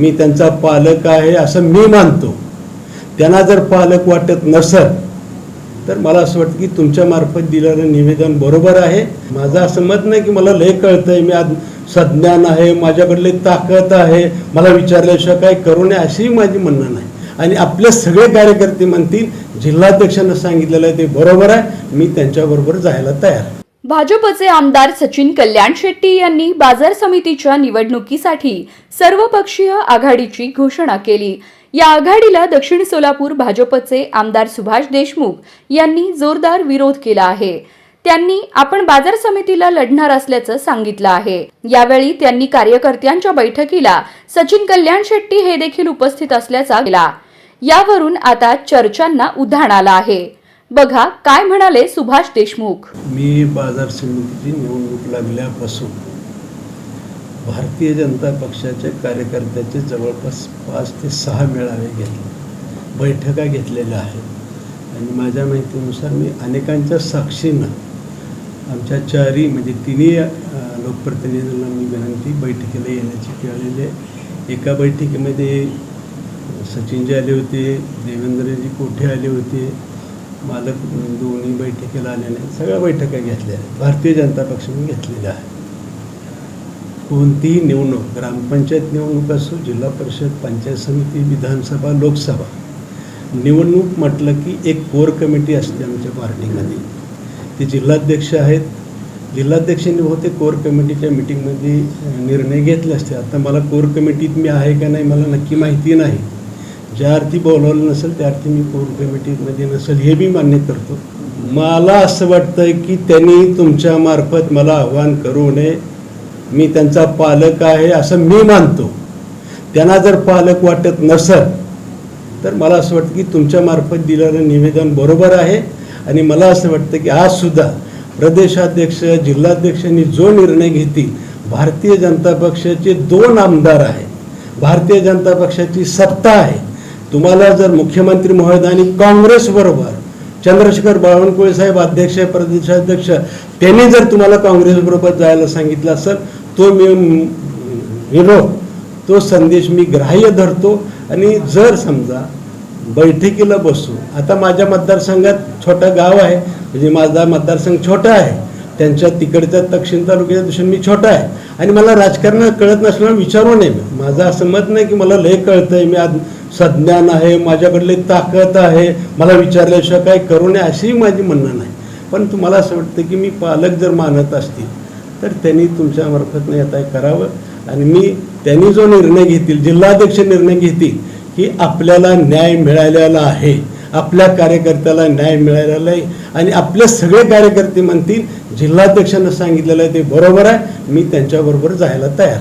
मी त्यांचा पालक आहे असं मी मानतो. त्यांना जर पालक वाटत नसेल तर मला असं वाटतं की तुमच्या मार्फत दिलेलं निवेदन बरोबर आहे. माझं असं मत नाही की मला लय कळतंय, मी आज सज्ञान आहे, माझ्याकडले ताकद आहे, मला विचारल्याशिवाय काय करू नये अशी माझी म्हणणं नाही. आणि आपले सगळे कार्यकर्ते म्हणतील जिल्हाध्यक्षांना सांगितलेलं आहे ते बरोबर आहे, मी त्यांच्याबरोबर जायला तयार. भाजपचे आमदार सचिन कल्याण शेट्टी यांनी बाजार समितीच्या निवडणुकीसाठी सर्वपक्षीय आघाडीची घोषणा केली. या आघाडीला दक्षिण सोलापूर भाजपचे आमदार सुभाष देशमुख यांनी जोरदार विरोध केला आहे. त्यांनी आपण बाजार समितीला लढणार असल्याचं सांगितलं आहे. यावेळी त्यांनी कार्यकर्त्यांच्या बैठकीला सचिन कल्याण शेट्टी हे देखील उपस्थित असल्याचा केला. यावरून आता चर्चांना उधाण आलं आहे. बघा काय म्हणाले सुभाष देशमुख. मी बाजार समितीची निवडणूक लागल्यापासून भारतीय जनता पक्षाच्या कार्यकर्त्याचे जवळपास 5 ते 6 मेळावे घेतले, बैठका घेतलेल्या आहेत. आणि माझ्या माहितीनुसार मी अनेकांच्या साक्षीनं आमच्या चारही म्हणजे तिन्ही लोकप्रतिनिधींना मी विनंती बैठकीला येण्याची केलेली आहे. एका बैठकीमध्ये सचिनजी आले होते, देवेंद्रजी कोठे आले होते, मालक दोन्ही बैठकीला आले नाही. सगळ्या बैठका घेतल्या आहेत, भारतीय जनता पक्षाने घेतलेल्या आहेत. कोणतीही निवडणूक, ग्रामपंचायत निवडणूक असो, जिल्हा परिषद, पंचायत समिती, विधानसभा, लोकसभा निवडणूक म्हटलं की एक कोर कमिटी असते आमच्या पार्टीमध्ये. ते जिल्हाध्यक्ष आहेत. जिल्हाध्यक्षांनी बहुतेक कोर कमिटीच्या मिटिंगमध्ये निर्णय घेतले असते. आता मला कोर कमिटीत मी आहे का नाही मला नक्की माहिती नाही. ज्या अर्थी बोलवलं नसेल त्या अर्थी मी कोर कमिटीमध्ये नसेल हे मी मान्य करतो. मला असं वाटतं की त्यांनी तुमच्या मार्फत मला आव्हान करू नये. मी त्यांचा पालक आहे असं मी मानतो. त्यांना जर पालक वाटत नसेल तर मला असं वाटतं की तुमच्या मार्फत दिलेलं निवेदन बरोबर आहे. आणि मला असं वाटतं की आजसुद्धा प्रदेशाध्यक्ष, जिल्हाध्यक्षांनी जो निर्णय घेतील, भारतीय जनता पक्षाचे 2 आमदार आहे, भारतीय जनता पक्षाची सत्ता आहे. तुम्हाला जर मुख्यमंत्री महोदयांनी काँग्रेसबरोबर, चंद्रशेखर बावनकुळे साहेब अध्यक्ष, प्रदेशाध्यक्ष, त्यांनी जर तुम्हाला काँग्रेसबरोबर जायला सांगितलं असेल तो मी विरोध, तो संदेश मी ग्राह्य धरतो. आणि जर समजा बैठकीला बसू, आता माझ्या मतदारसंघात छोटं गाव आहे, म्हणजे माझा मतदारसंघ छोटा आहे, त्यांच्या तिकडच्या दक्षिण तालुक्याच्या दृष्टीने मी छोटा आहे. आणि मला राजकारण कळत नसल्यानं विचारू नये. माझं असं मत नाही की मला लय कळतंय, मी आज सज्ञान आहे, माझ्याकडले ताकद आहे, मला विचारल्याशिवाय काय करू नये अशी माझी म्हणणं नाही. पण तुम्हाला असं वाटतं की मी पालक जर मानत असतील तर त्यांनी तुमच्या मार्फत नाही आता करावं. आणि मी त्यांनी जो निर्णय घेतील, जिल्हाध्यक्ष निर्णय घेतील की आपल्याला न्याय मिळालेला आहे, आपल्या कार्यकर्त्याला न्याय मिळालेला आहे, आणि आपले सगळे कार्यकर्ते म्हणतील जिल्हाध्यक्षांना सांगितलेलं आहे ते बरोबर आहे, मी त्यांच्याबरोबर जायला तयार.